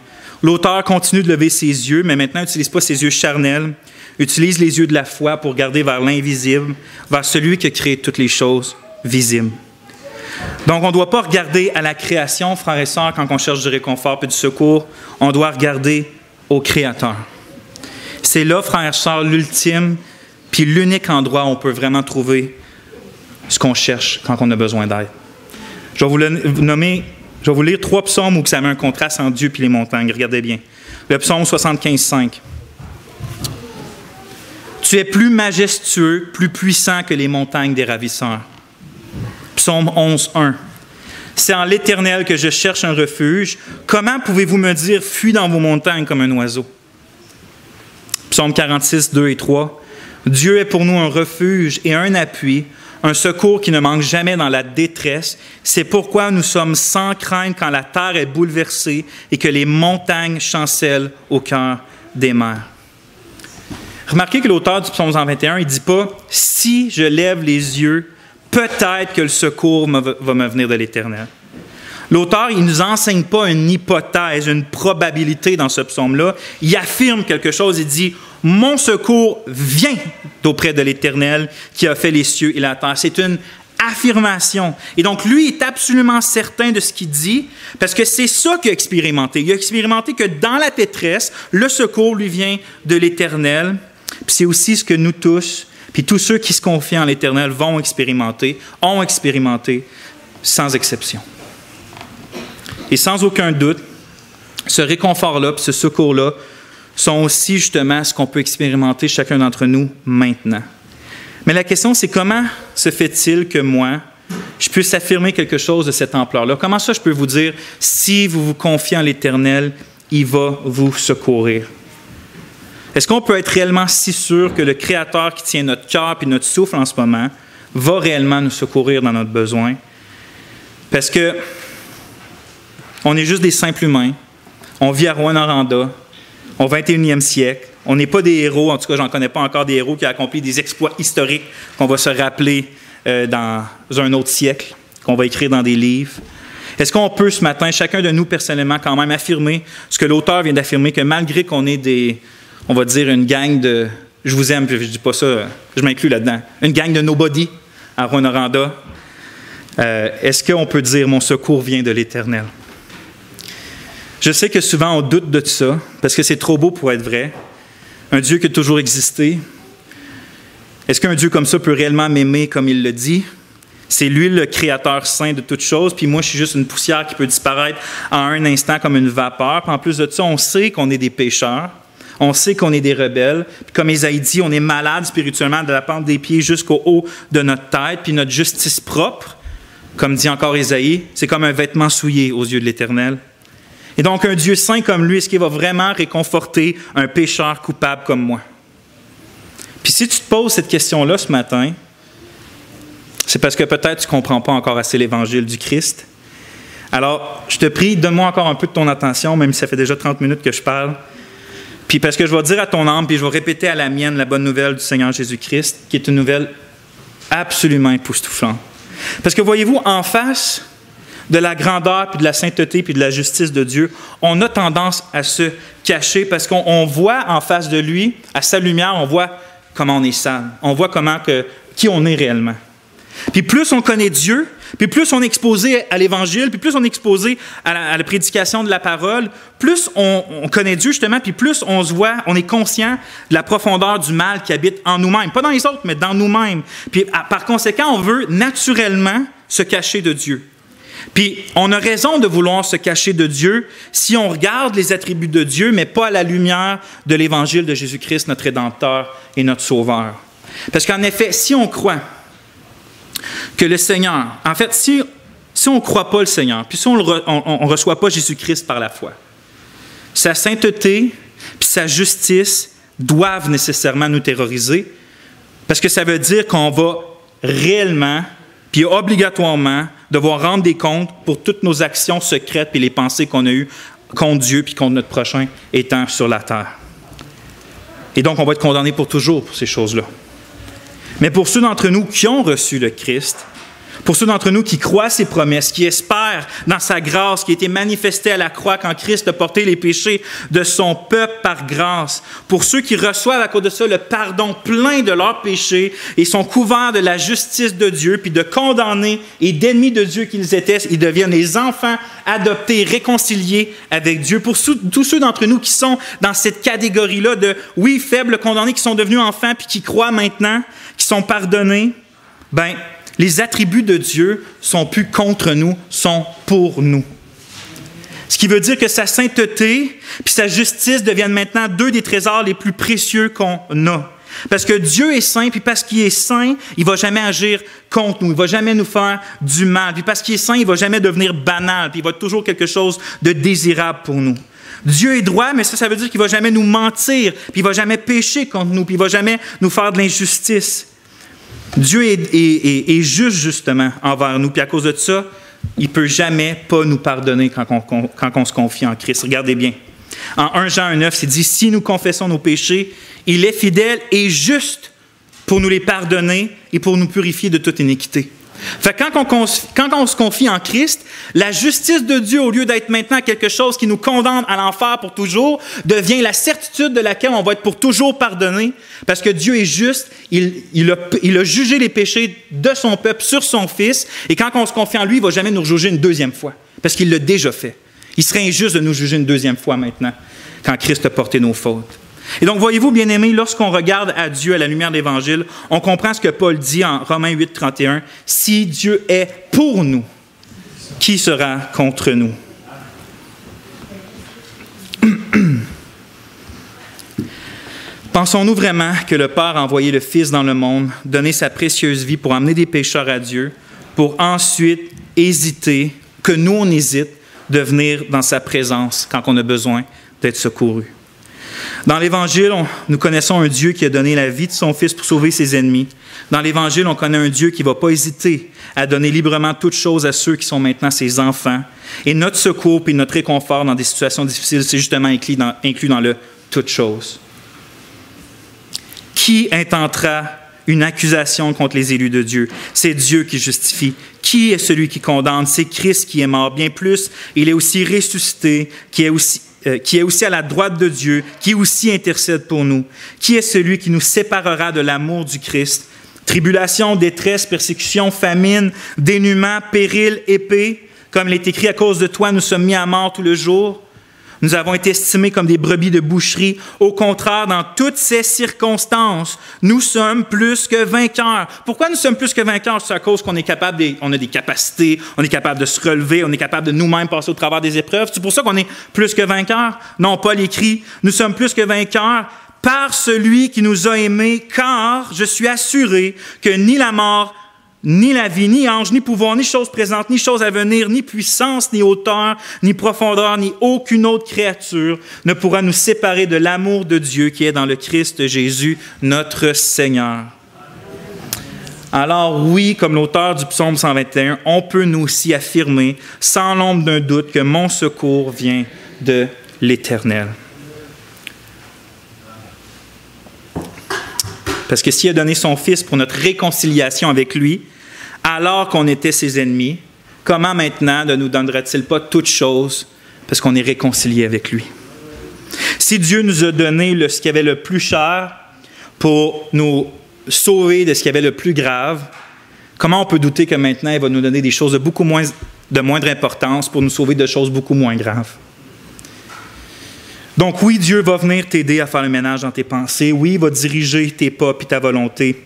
Speaker 1: l'auteur continue de lever ses yeux, mais maintenant n'utilise pas ses yeux charnels, utilise les yeux de la foi pour regarder vers l'invisible, vers celui qui a créé toutes les choses visibles. Donc, on ne doit pas regarder à la création, frères et sœurs, quand on cherche du réconfort et du secours. On doit regarder au Créateur. C'est là, frères et sœurs, l'ultime puis l'unique endroit où on peut vraiment trouver ce qu'on cherche quand on a besoin d'aide. Je vais vous lire 3 psaumes où ça met un contraste entre Dieu et les montagnes. Regardez bien. Le psaume 75:5. Tu es plus majestueux, plus puissant que les montagnes des ravisseurs. Psaume 11:1. C'est en l'Éternel que je cherche un refuge. Comment pouvez-vous me dire, fuis dans vos montagnes comme un oiseau? Psaume 46:2 et 3. Dieu est pour nous un refuge et un appui, un secours qui ne manque jamais dans la détresse. C'est pourquoi nous sommes sans crainte quand la terre est bouleversée et que les montagnes chancellent au cœur des mers. Remarquez que l'auteur du psaume 121, il ne dit pas « Si je lève les yeux, peut-être que le secours va me venir de l'Éternel. » L'auteur, il ne nous enseigne pas une hypothèse, une probabilité dans ce psaume-là. Il affirme quelque chose, il dit « Mon secours vient d'auprès de l'Éternel qui a fait les cieux et la terre. » C'est une affirmation. Et donc, lui est absolument certain de ce qu'il dit parce que c'est ça qu'il a expérimenté. Il a expérimenté que dans la détresse, le secours lui vient de l'Éternel. Puis c'est aussi ce que nous tous, puis tous ceux qui se confient en l'Éternel ont expérimenté sans exception. Et sans aucun doute, ce réconfort-là, puis ce secours-là, sont aussi justement ce qu'on peut expérimenter chacun d'entre nous maintenant. Mais la question, c'est comment se fait-il que moi, je puisse affirmer quelque chose de cette ampleur-là? Comment ça, je peux vous dire, si vous vous confiez en l'Éternel, il va vous secourir? Est-ce qu'on peut être réellement si sûr que le Créateur qui tient notre cœur et notre souffle en ce moment va réellement nous secourir dans notre besoin? Parce que on est juste des simples humains. On vit à Rouyn-Noranda, au 21e siècle. On n'est pas des héros, en tout cas, je n'en connais pas encore des héros qui ont accompli des exploits historiques qu'on va se rappeler dans un autre siècle, qu'on va écrire dans des livres. Est-ce qu'on peut ce matin, chacun de nous personnellement, quand même affirmer ce que l'auteur vient d'affirmer, que malgré qu'on ait on va dire une gang de, je vous aime, je ne dis pas ça, je m'inclus là-dedans, une gang de nobody à Rouyn-Noranda, est-ce qu'on peut dire « Mon secours vient de l'Éternel » ? Je sais que souvent on doute de ça, parce que c'est trop beau pour être vrai. Un Dieu qui a toujours existé. Est-ce qu'un Dieu comme ça peut réellement m'aimer comme il le dit? C'est lui le créateur saint de toutes choses, puis moi je suis juste une poussière qui peut disparaître en un instant comme une vapeur. Puis en plus de ça, on sait qu'on est des pécheurs, on sait qu'on est des rebelles. Puis comme Ésaïe dit, on est malade spirituellement de la plante des pieds jusqu'au haut de notre tête, puis notre justice propre, comme dit encore Ésaïe, c'est comme un vêtement souillé aux yeux de l'Éternel. Et donc, un Dieu saint comme lui, est-ce qu'il va vraiment réconforter un pécheur coupable comme moi? Puis si tu te poses cette question-là ce matin, c'est parce que peut-être tu ne comprends pas encore assez l'Évangile du Christ. Alors, je te prie, donne-moi encore un peu de ton attention, même si ça fait déjà 30 minutes que je parle. Puis parce que je vais dire à ton âme, puis je vais répéter à la mienne la bonne nouvelle du Seigneur Jésus-Christ, qui est une nouvelle absolument époustouflante. Parce que voyez-vous, en face de la grandeur, puis de la sainteté, puis de la justice de Dieu, on a tendance à se cacher parce qu'on voit en face de lui, à sa lumière, on voit comment on est sale. On voit qui on est réellement. Puis plus on connaît Dieu, puis plus on est exposé à l'Évangile, puis plus on est exposé à la prédication de la parole, plus on connaît Dieu justement, puis plus on se voit, on est conscient de la profondeur du mal qui habite en nous-mêmes. Pas dans les autres, mais dans nous-mêmes. Puis par conséquent, on veut naturellement se cacher de Dieu. Puis on a raison de vouloir se cacher de Dieu si on regarde les attributs de Dieu, mais pas à la lumière de l'Évangile de Jésus-Christ, notre Rédempteur et notre Sauveur. Parce qu'en effet, si on croit que le Seigneur, en fait, si on ne croit pas le Seigneur, puis si on ne reçoit pas Jésus-Christ par la foi, sa sainteté puis sa justice doivent nécessairement nous terroriser, parce que ça veut dire qu'on va réellement, puis obligatoirement, devoir rendre des comptes pour toutes nos actions secrètes et les pensées qu'on a eues contre Dieu puis contre notre prochain étant sur la terre. Et donc, on va être condamné pour toujours pour ces choses-là. Mais pour ceux d'entre nous qui ont reçu le Christ, pour ceux d'entre nous qui croient ses promesses, qui espèrent dans sa grâce, qui a été manifestée à la croix quand Christ a porté les péchés de son peuple par grâce, pour ceux qui reçoivent à cause de ça le pardon plein de leurs péchés et sont couverts de la justice de Dieu, puis de condamnés et d'ennemis de Dieu qu'ils étaient, ils deviennent les enfants adoptés, réconciliés avec Dieu. Pour tous ceux d'entre nous qui sont dans cette catégorie-là de, oui, faibles, condamnés, qui sont devenus enfants, puis qui croient maintenant, qui sont pardonnés, bien, les attributs de Dieu sont plus contre nous, sont pour nous. Ce qui veut dire que sa sainteté puis sa justice deviennent maintenant deux des trésors les plus précieux qu'on a. Parce que Dieu est saint, puis parce qu'il est saint, il ne va jamais agir contre nous, il ne va jamais nous faire du mal. Puis parce qu'il est saint, il ne va jamais devenir banal, puis il va être toujours quelque chose de désirable pour nous. Dieu est droit, mais ça veut dire qu'il ne va jamais nous mentir, puis il ne va jamais pécher contre nous, puis il ne va jamais nous faire de l'injustice. Dieu est juste, justement, envers nous. Puis à cause de ça, il ne peut jamais pas nous pardonner quand on se confie en Christ. Regardez bien. En 1 Jean 1,9, c'est dit, « Si nous confessons nos péchés, il est fidèle et juste pour nous les pardonner et pour nous purifier de toute iniquité. » Fait que quand on se confie en Christ, la justice de Dieu, au lieu d'être maintenant quelque chose qui nous condamne à l'enfer pour toujours, devient la certitude de laquelle on va être pour toujours pardonné, parce que Dieu est juste, il a jugé les péchés de son peuple sur son Fils, et quand on se confie en lui, il ne va jamais nous juger une deuxième fois, parce qu'il l'a déjà fait. Il serait injuste de nous juger une deuxième fois maintenant, quand Christ a porté nos fautes. Et donc, voyez-vous, bien-aimés, lorsqu'on regarde à Dieu à la lumière de l'Évangile, on comprend ce que Paul dit en Romains 8, 31. « Si Dieu est pour nous, qui sera contre nous? » Pensons-nous vraiment que le Père a envoyé le Fils dans le monde, donné sa précieuse vie pour amener des pécheurs à Dieu, pour ensuite hésiter, que nous on hésite, de venir dans sa présence quand on a besoin d'être secouru? Dans l'Évangile, nous connaissons un Dieu qui a donné la vie de son Fils pour sauver ses ennemis. Dans l'Évangile, on connaît un Dieu qui ne va pas hésiter à donner librement toutes choses à ceux qui sont maintenant ses enfants. Et notre secours et notre réconfort dans des situations difficiles, c'est justement inclus dans le « toutes choses ». Qui intentera une accusation contre les élus de Dieu? C'est Dieu qui justifie. Qui est celui qui condamne? C'est Christ qui est mort. Bien plus, il est aussi ressuscité, qui est aussi à la droite de Dieu, qui aussi intercède pour nous. Qui est celui qui nous séparera de l'amour du Christ? Tribulation, détresse, persécution, famine, dénuement, péril, épée. Comme il est écrit, à cause de toi, nous sommes mis à mort tout le jour. Nous avons été estimés comme des brebis de boucherie. Au contraire, dans toutes ces circonstances, nous sommes plus que vainqueurs. Pourquoi nous sommes plus que vainqueurs? C'est à cause qu'on est capable, on a des capacités, on est capable de se relever, on est capable de nous-mêmes passer au travers des épreuves. C'est pour ça qu'on est plus que vainqueurs? Non, Paul écrit, nous sommes plus que vainqueurs par celui qui nous a aimés, car je suis assuré que ni la mort, ni la vie, ni ange, ni pouvoir, ni chose présente, ni chose à venir, ni puissance, ni hauteur, ni profondeur, ni aucune autre créature ne pourra nous séparer de l'amour de Dieu qui est dans le Christ Jésus, notre Seigneur. Alors oui, comme l'auteur du psaume 121, on peut nous aussi affirmer, sans l'ombre d'un doute, que mon secours vient de l'Éternel. Parce que s'il a donné son Fils pour notre réconciliation avec lui, alors qu'on était ses ennemis, comment maintenant ne nous donnera-t-il pas toutes choses parce qu'on est réconcilié avec lui? Si Dieu nous a donné ce qui avait le plus cher pour nous sauver de ce qui avait le plus grave, comment on peut douter que maintenant, il va nous donner des choses de moindre importance pour nous sauver de choses beaucoup moins graves? Donc oui, Dieu va venir t'aider à faire le ménage dans tes pensées. Oui, il va diriger tes pas et ta volonté.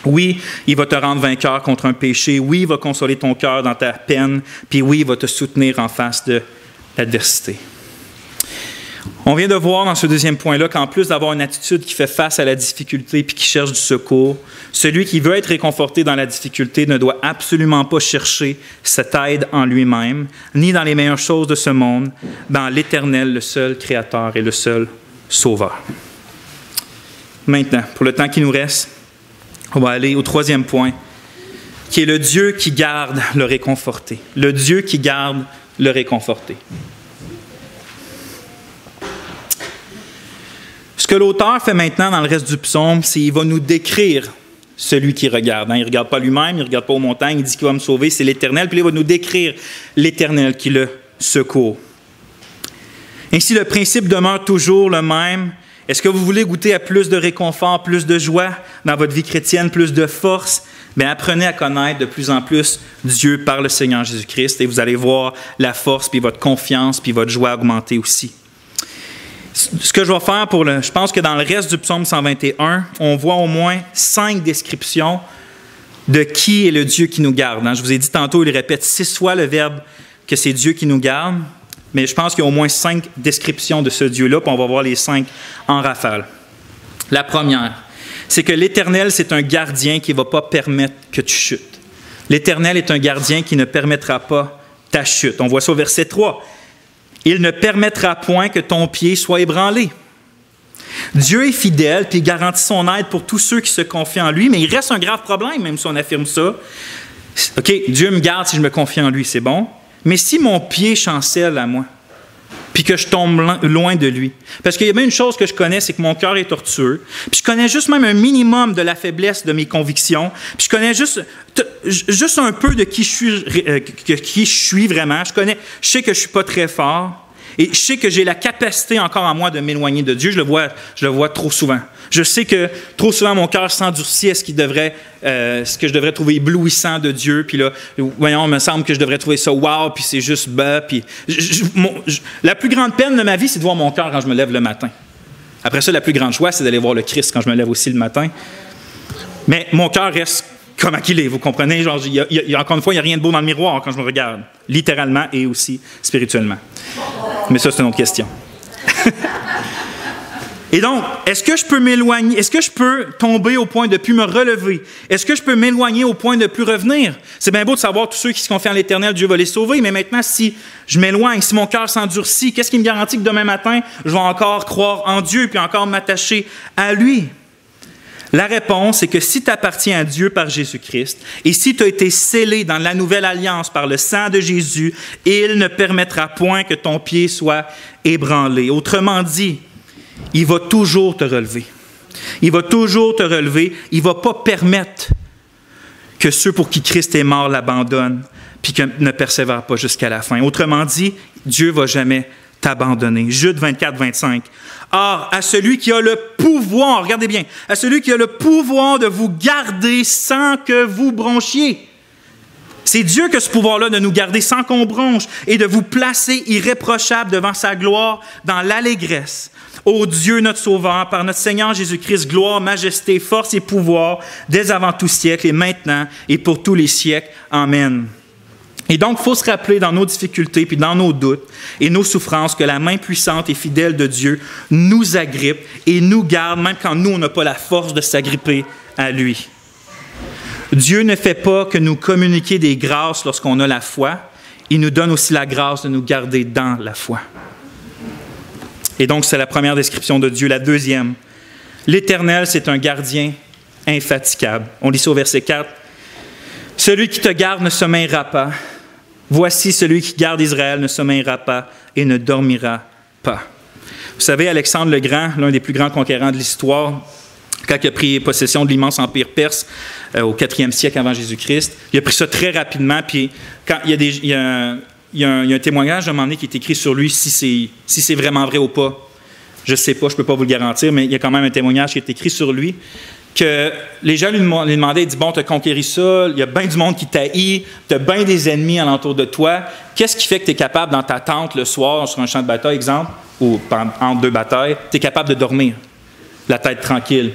Speaker 1: Oui, il va te rendre vainqueur contre un péché. Oui, il va consoler ton cœur dans ta peine. Puis oui, il va te soutenir en face de l'adversité. On vient de voir dans ce deuxième point-là qu'en plus d'avoir une attitude qui fait face à la difficulté puis qui cherche du secours, celui qui veut être réconforté dans la difficulté ne doit absolument pas chercher cette aide en lui-même, ni dans les meilleures choses de ce monde, dans l'Éternel, le seul Créateur et le seul Sauveur. Maintenant, pour le temps qui nous reste, on va aller au troisième point, qui est le Dieu qui garde le réconforté. Le Dieu qui garde le réconforté. Ce que l'auteur fait maintenant dans le reste du psaume, c'est qu'il va nous décrire celui qui regarde. Il ne regarde pas lui-même, il ne regarde pas aux montagnes, il dit qu'il va me sauver, c'est l'Éternel, puis il va nous décrire l'Éternel qui le secourt. Ainsi, le principe demeure toujours le même. Est-ce que vous voulez goûter à plus de réconfort, plus de joie dans votre vie chrétienne, plus de force? Bien, apprenez à connaître de plus en plus Dieu par le Seigneur Jésus-Christ et vous allez voir la force, puis votre confiance, puis votre joie augmenter aussi. Ce que je vais faire je pense que dans le reste du psaume 121, on voit au moins 5 descriptions de qui est le Dieu qui nous garde. Je vous ai dit tantôt, il répète 6 fois le verbe que c'est Dieu qui nous garde, mais je pense qu'il y a au moins 5 descriptions de ce Dieu-là, puis on va voir les 5 en rafale. La première, c'est que l'Éternel, c'est un gardien qui ne va pas permettre que tu chutes. L'Éternel est un gardien qui ne permettra pas ta chute. On voit ça au verset 3. Il ne permettra point que ton pied soit ébranlé. Dieu est fidèle puis il garantit son aide pour tous ceux qui se confient en lui, mais il reste un grave problème, même si on affirme ça. OK, Dieu me garde si je me confie en lui, c'est bon. Mais si mon pied chancelle à moi, puis que je tombe loin de lui. Parce qu'il y a bien une chose que je connais, c'est que mon cœur est tortueux. Puis je connais juste même un minimum de la faiblesse de mes convictions. Puis je connais juste un peu de qui je suis vraiment. Je sais que je ne suis pas très fort. Et je sais que j'ai la capacité encore en moi de m'éloigner de Dieu. Je le vois trop souvent. Je sais que trop souvent, mon cœur s'endurcit à ce que je devrais trouver éblouissant de Dieu. Puis là, voyons, il me semble que je devrais trouver ça wow, puis c'est juste bas. Puis la plus grande peine de ma vie, c'est de voir mon cœur quand je me lève le matin. Après ça, la plus grande joie, c'est d'aller voir le Christ quand je me lève aussi le matin. Mais mon cœur reste comme qu'il est, vous comprenez? Genre, encore une fois, il n'y a rien de beau dans le miroir quand je me regarde, littéralement et aussi spirituellement. Mais ça, c'est une autre question. Et donc, est-ce que je peux m'éloigner? Est-ce que je peux tomber au point de ne plus me relever? Est-ce que je peux m'éloigner au point de ne plus revenir? C'est bien beau de savoir tous ceux qui se confient en l'Éternel, Dieu va les sauver, mais maintenant, si je m'éloigne, si mon cœur s'endurcit, qu'est-ce qui me garantit que demain matin, je vais encore croire en Dieu puis encore m'attacher à lui? La réponse est que si tu appartiens à Dieu par Jésus-Christ et si tu as été scellé dans la nouvelle alliance par le sang de Jésus, il ne permettra point que ton pied soit ébranlé. Autrement dit, il va toujours te relever. Il va toujours te relever. Il ne va pas permettre que ceux pour qui Christ est mort l'abandonnent puis qu'ils ne persévèrent pas jusqu'à la fin. Autrement dit, Dieu ne va jamais t'abandonner. Jude 24, 25. Or, à celui qui a le pouvoir, regardez bien, à celui qui a le pouvoir de vous garder sans que vous bronchiez. C'est Dieu qui a ce pouvoir-là de nous garder sans qu'on bronche et de vous placer irréprochables devant sa gloire dans l'allégresse. Ô Dieu, notre Sauveur, par notre Seigneur Jésus-Christ, gloire, majesté, force et pouvoir, dès avant tout siècle et maintenant et pour tous les siècles. Amen. Et donc, il faut se rappeler dans nos difficultés, puis dans nos doutes et nos souffrances, que la main puissante et fidèle de Dieu nous agrippe et nous garde, même quand nous, on n'a pas la force de s'agripper à lui. Dieu ne fait pas que nous communiquer des grâces lorsqu'on a la foi, il nous donne aussi la grâce de nous garder dans la foi. Et donc, c'est la première description de Dieu. La deuxième, l'Éternel, c'est un gardien infatigable. On lit ça au verset 4. « Celui qui te garde ne sommeillera pas. Voici celui qui garde Israël ne sommeillera pas et ne dormira pas. » Vous savez, Alexandre le Grand, l'un des plus grands conquérants de l'histoire, quand il a pris possession de l'immense empire perse au 4e siècle avant Jésus-Christ, il a pris ça très rapidement. Puis quand il y a un témoignage à un moment donné qui est écrit sur lui, si c'est vraiment vrai ou pas. Je ne sais pas, je ne peux pas vous le garantir, mais il y a quand même un témoignage qui est écrit sur lui que les gens lui demandaient, il dit, bon, tu as conquéri ça, il y a bien du monde qui t'haït, tu as bien des ennemis alentour de toi. Qu'est-ce qui fait que tu es capable, dans ta tente le soir, sur un champ de bataille, exemple, ou entre deux batailles, tu es capable de dormir, la tête tranquille?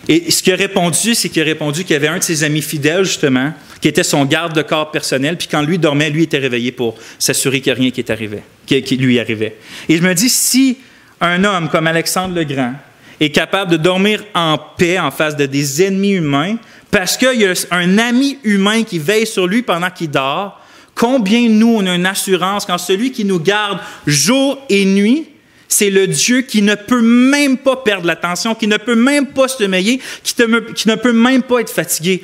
Speaker 1: Et ce qu'il a répondu, c'est qu'il a répondu qu'il y avait un de ses amis fidèles, justement, qui était son garde de corps personnel, puis quand lui dormait, lui était réveillé pour s'assurer qu'il n'y a rien qui lui arrivait. Et je me dis, si un homme comme Alexandre le Grand est capable de dormir en paix en face de des ennemis humains, parce qu'il y a un ami humain qui veille sur lui pendant qu'il dort, combien nous, on a une assurance quand celui qui nous garde jour et nuit, c'est le Dieu qui ne peut même pas perdre l'attention, qui ne peut même pas se sommeiller, qui ne peut même pas être fatigué.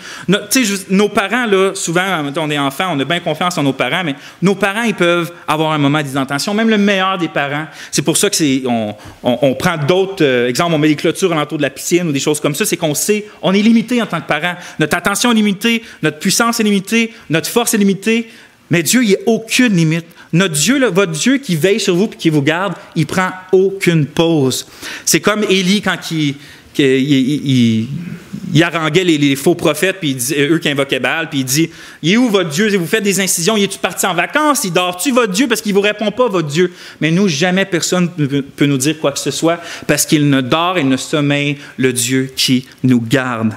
Speaker 1: Nos parents, là, souvent, on est enfant, on a bien confiance en nos parents, mais nos parents, ils peuvent avoir un moment d'inattention, même le meilleur des parents. C'est pour ça que on prend d'autres exemples, on met des clôtures alentour de la piscine ou des choses comme ça, c'est qu'on sait, on est limité en tant que parent. Notre attention est limitée, notre puissance est limitée, notre force est limitée, mais Dieu, il n'y a aucune limite. Notre Dieu, là, votre Dieu qui veille sur vous et qui vous garde, il ne prend aucune pause. C'est comme Élie quand il haranguait les faux prophètes, puis eux qui invoquaient Baal, puis il dit, « Il est où votre Dieu? Vous faites des incisions, il est-tu parti en vacances? Il dort-tu votre Dieu? Parce qu'il ne vous répond pas, votre Dieu. » Mais nous, jamais personne ne peut nous dire quoi que ce soit, parce qu'il ne dort et ne sommeille le Dieu qui nous garde.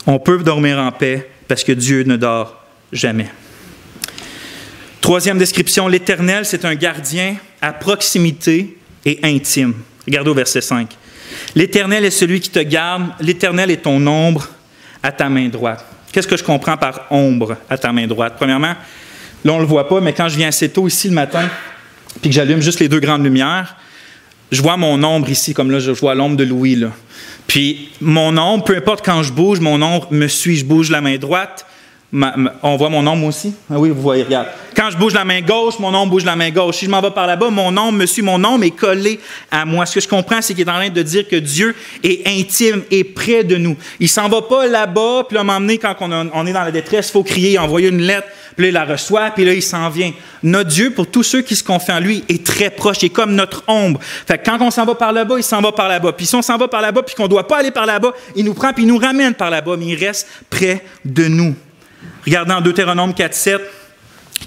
Speaker 1: On peut dormir en paix parce que Dieu ne dort jamais. Troisième description, l'Éternel, c'est un gardien à proximité et intime. Regardez au verset 5. L'Éternel est celui qui te garde, l'Éternel est ton ombre à ta main droite. Qu'est-ce que je comprends par ombre à ta main droite? Premièrement, là, on ne le voit pas, mais quand je viens assez tôt ici le matin, puis que j'allume juste les deux grandes lumières, je vois mon ombre ici, comme là, je vois l'ombre de Louis, là. Puis mon ombre, peu importe quand je bouge, mon ombre me suit. Je bouge la main droite, on voit mon ombre aussi? Ah oui, vous voyez, regarde. Quand je bouge la main gauche, mon ombre bouge la main gauche. Si je m'en vais par là-bas, mon ombre me suit. Mon ombre est collé à moi. Ce que je comprends, c'est qu'il est en train de dire que Dieu est intime et près de nous. Il ne s'en va pas là-bas, puis là, m'emmener quand on est dans la détresse, il faut crier, envoyer une lettre, puis là, il la reçoit, puis là, il s'en vient. Notre Dieu, pour tous ceux qui se confient en lui, est très proche. Il est comme notre ombre. Fait que quand on s'en va par là-bas, il s'en va par là-bas. Puis si on s'en va par là-bas, puis qu'on ne doit pas aller par là-bas, il nous prend, puis il nous ramène par là-bas, mais il reste près de nous. Regardez en Deutéronome 4,7.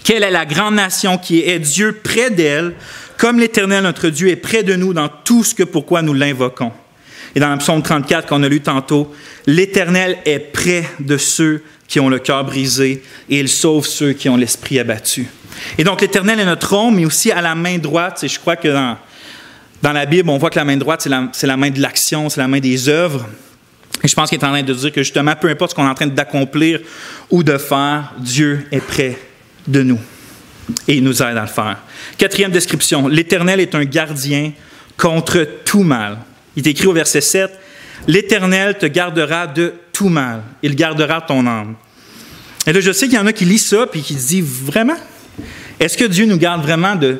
Speaker 1: Quelle est la grande nation qui est Dieu près d'elle, comme l'Éternel, notre Dieu, est près de nous dans tout ce que pourquoi nous l'invoquons. Et dans le psaume 34 qu'on a lu tantôt, l'Éternel est près de ceux qui ont le cœur brisé et il sauve ceux qui ont l'esprit abattu. Et donc l'Éternel est notre ombre, mais aussi à la main droite. Et je crois que dans la Bible, on voit que la main droite, c'est la main de l'action, c'est la main des œuvres. Et je pense qu'il est en train de dire que justement, peu importe ce qu'on est en train d'accomplir ou de faire, Dieu est près de nous et il nous aide à le faire. Quatrième description, l'Éternel est un gardien contre tout mal. Il est écrit au verset 7, « L'Éternel te gardera de tout mal, il gardera ton âme. » Et là, je sais qu'il y en a qui lisent ça et qui se disent, « Vraiment? Est-ce que Dieu nous garde vraiment de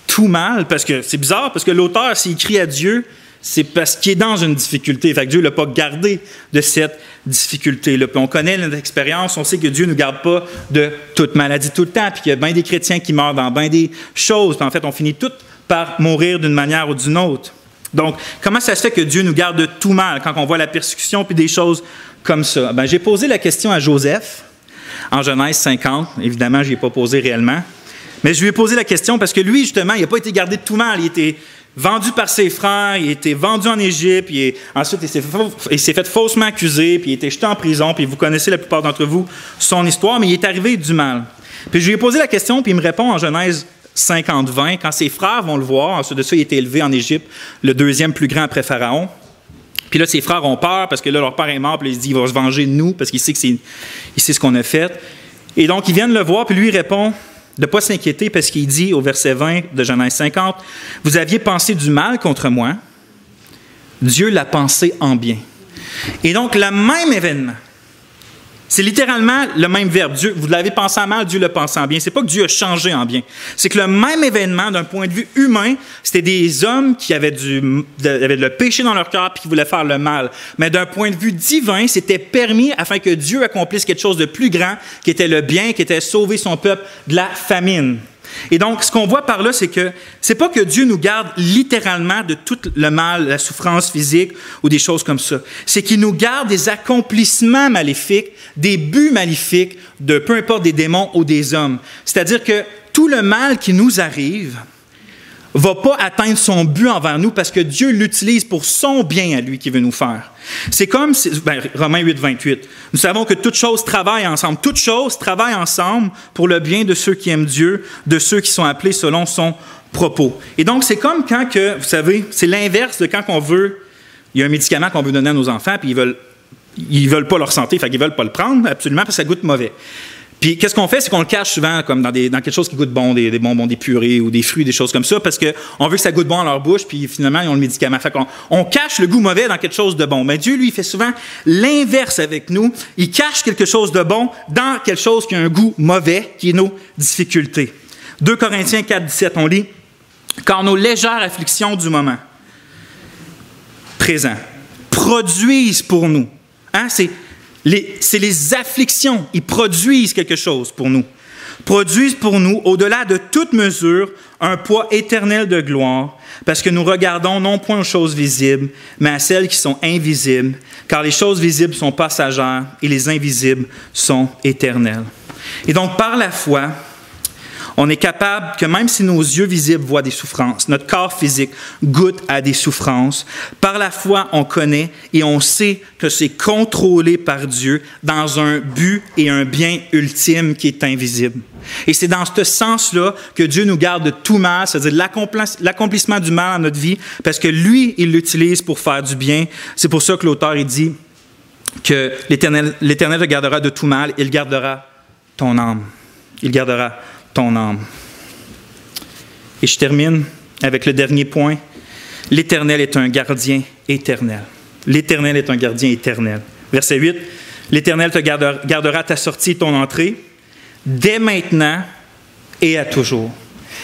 Speaker 1: tout mal? » Parce que c'est bizarre, parce que l'auteur, s'il crie à Dieu, c'est parce qu'il est dans une difficulté. Fait que Dieu ne l'a pas gardé de cette difficulté-là. Puis on connaît notre expérience, on sait que Dieu ne nous garde pas de toute maladie tout le temps, puis qu'il y a bien des chrétiens qui meurent dans bien des choses. Puis en fait, on finit tous par mourir d'une manière ou d'une autre. Donc, comment ça se fait que Dieu nous garde de tout mal quand on voit la persécution puis des choses comme ça? Bien, j'ai posé la question à Joseph en Genèse 50. Évidemment, je n'y ai pas posé réellement. Mais je lui ai posé la question parce que lui, justement, il n'a pas été gardé de tout mal. Il était vendu par ses frères, il a été vendu en Égypte, ensuite il s'est fait faussement accuser, puis il a été jeté en prison, puis vous connaissez la plupart d'entre vous son histoire, mais il est arrivé du mal. Puis je lui ai posé la question, puis il me répond en Genèse 50-20, quand ses frères vont le voir, ensuite de ça, il a été élevé en Égypte, le deuxième plus grand après Pharaon. Puis là, ses frères ont peur, parce que là, leur père est mort, puis il dit, il va se venger de nous, parce qu'il sait ce qu'on a fait. Et donc, ils viennent le voir, puis lui, il répond de ne pas s'inquiéter parce qu'il dit au verset 20 de Genèse 50, « Vous aviez pensé du mal contre moi, Dieu l'a pensé en bien. » Et donc, le même événement, c'est littéralement le même verbe. Dieu, vous l'avez pensé en mal, Dieu l'a pensé en bien. C'est pas que Dieu a changé en bien. C'est que le même événement, d'un point de vue humain, c'était des hommes qui avaient le péché dans leur cœur et qui voulaient faire le mal. Mais d'un point de vue divin, c'était permis afin que Dieu accomplisse quelque chose de plus grand, qui était le bien, qui était sauver son peuple de la famine. Et donc, ce qu'on voit par là, c'est que c'est pas que Dieu nous garde littéralement de tout le mal, la souffrance physique ou des choses comme ça. C'est qu'il nous garde des accomplissements maléfiques, des buts maléfiques de peu importe des démons ou des hommes. C'est-à-dire que tout le mal qui nous arrive ne va pas atteindre son but envers nous parce que Dieu l'utilise pour son bien à lui qu'il veut nous faire. C'est comme, Romains 8, 28. Nous savons que toutes choses travaillent ensemble. Toutes choses travaillent ensemble pour le bien de ceux qui aiment Dieu, de ceux qui sont appelés selon son propos. Et donc, c'est comme quand que, vous savez, c'est l'inverse de quand on veut, il y a un médicament qu'on veut donner à nos enfants, puis ils veulent pas leur santé, fait qu'ils veulent pas le prendre absolument parce que ça goûte mauvais. Puis, qu'est-ce qu'on fait? C'est qu'on le cache souvent comme dans quelque chose qui goûte bon, des bonbons, des purées ou des fruits, des choses comme ça, parce qu'on veut que ça goûte bon dans leur bouche, puis finalement, ils ont le médicament. Fait qu'on cache le goût mauvais dans quelque chose de bon. Mais Dieu, lui, il fait souvent l'inverse avec nous. Il cache quelque chose de bon dans quelque chose qui a un goût mauvais, qui est nos difficultés. 2 Corinthiens 4, 17, on lit « Car nos légères afflictions du moment présent produisent pour nous. » C'est les afflictions, ils produisent quelque chose pour nous. Produisent pour nous, au-delà de toute mesure, un poids éternel de gloire, parce que nous regardons non point aux choses visibles, mais à celles qui sont invisibles, car les choses visibles sont passagères et les invisibles sont éternelles. Et donc, par la foi, on est capable que même si nos yeux visibles voient des souffrances, notre corps physique goûte à des souffrances, par la foi, on connaît et on sait que c'est contrôlé par Dieu dans un but et un bien ultime qui est invisible. Et c'est dans ce sens-là que Dieu nous garde de tout mal, c'est-à-dire l'accomplissement du mal dans notre vie, parce que lui, il l'utilise pour faire du bien. C'est pour ça que l'auteur, il dit que l'Éternel te gardera de tout mal, il gardera ton âme. Il gardera ton âme. Et je termine avec le dernier point. L'Éternel est un gardien éternel. L'Éternel est un gardien éternel. Verset 8. L'Éternel te gardera ta sortie et ton entrée dès maintenant et à toujours.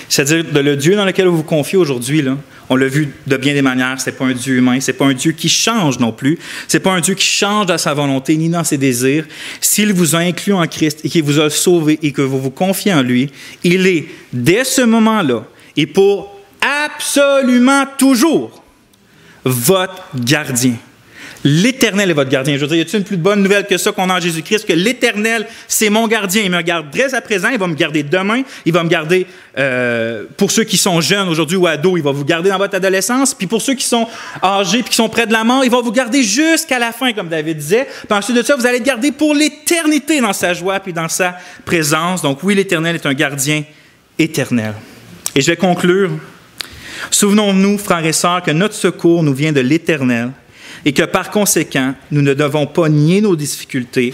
Speaker 1: C'est-à-dire, le Dieu dans lequel vous vous confiez aujourd'hui, là, on l'a vu de bien des manières, ce n'est pas un Dieu humain, ce n'est pas un Dieu qui change non plus, ce n'est pas un Dieu qui change dans sa volonté ni dans ses désirs. S'il vous a inclus en Christ et qu'il vous a sauvé et que vous vous confiez en lui, il est, dès ce moment-là, et pour absolument toujours, votre gardien. L'Éternel est votre gardien. Je veux dire, y a-t-il une plus bonne nouvelle que ça qu'on a en Jésus-Christ, que l'Éternel, c'est mon gardien. Il me garde dès à présent, il va me garder demain, il va me garder, pour ceux qui sont jeunes aujourd'hui ou ados, il va vous garder dans votre adolescence, puis pour ceux qui sont âgés puis qui sont près de la mort, il va vous garder jusqu'à la fin, comme David disait. Puis ensuite de ça, vous allez être gardé pour l'éternité dans sa joie puis dans sa présence. Donc oui, l'Éternel est un gardien éternel. Et je vais conclure. Souvenons-nous, frères et sœurs, que notre secours nous vient de l'Éternel, et que par conséquent, nous ne devons pas nier nos difficultés,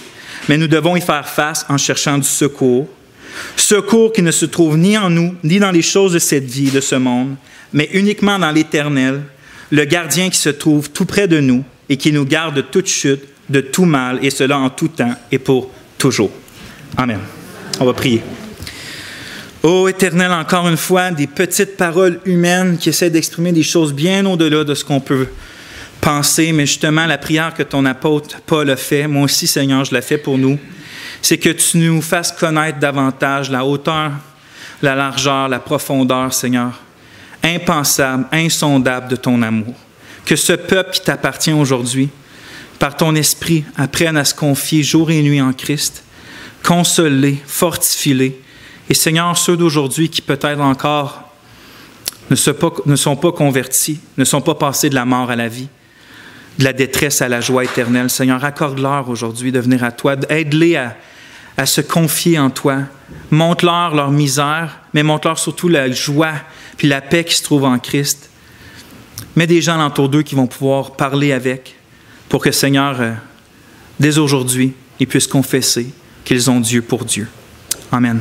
Speaker 1: mais nous devons y faire face en cherchant du secours. Secours qui ne se trouve ni en nous, ni dans les choses de cette vie, de ce monde, mais uniquement dans l'Éternel, le gardien qui se trouve tout près de nous et qui nous garde de toute chute, de tout mal, et cela en tout temps et pour toujours. Amen. On va prier. Ô Éternel, encore une fois, des petites paroles humaines qui essaient d'exprimer des choses bien au-delà de ce qu'on peut penser, mais justement, la prière que ton apôtre Paul a fait, moi aussi, Seigneur, je la fais pour nous, c'est que tu nous fasses connaître davantage la hauteur, la largeur, la profondeur, Seigneur, impensable, insondable de ton amour. Que ce peuple qui t'appartient aujourd'hui, par ton esprit, apprenne à se confier jour et nuit en Christ, consolés, fortifie-les. Et Seigneur, ceux d'aujourd'hui qui peut-être encore ne sont pas convertis, ne sont pas passés de la mort à la vie, de la détresse à la joie éternelle. Seigneur, accorde-leur aujourd'hui de venir à toi. Aide-les à se confier en toi. Montre-leur leur misère, mais montre-leur surtout la joie puis la paix qui se trouve en Christ. Mets des gens autour d'eux qui vont pouvoir parler avec pour que, Seigneur, dès aujourd'hui, ils puissent confesser qu'ils ont Dieu pour Dieu. Amen.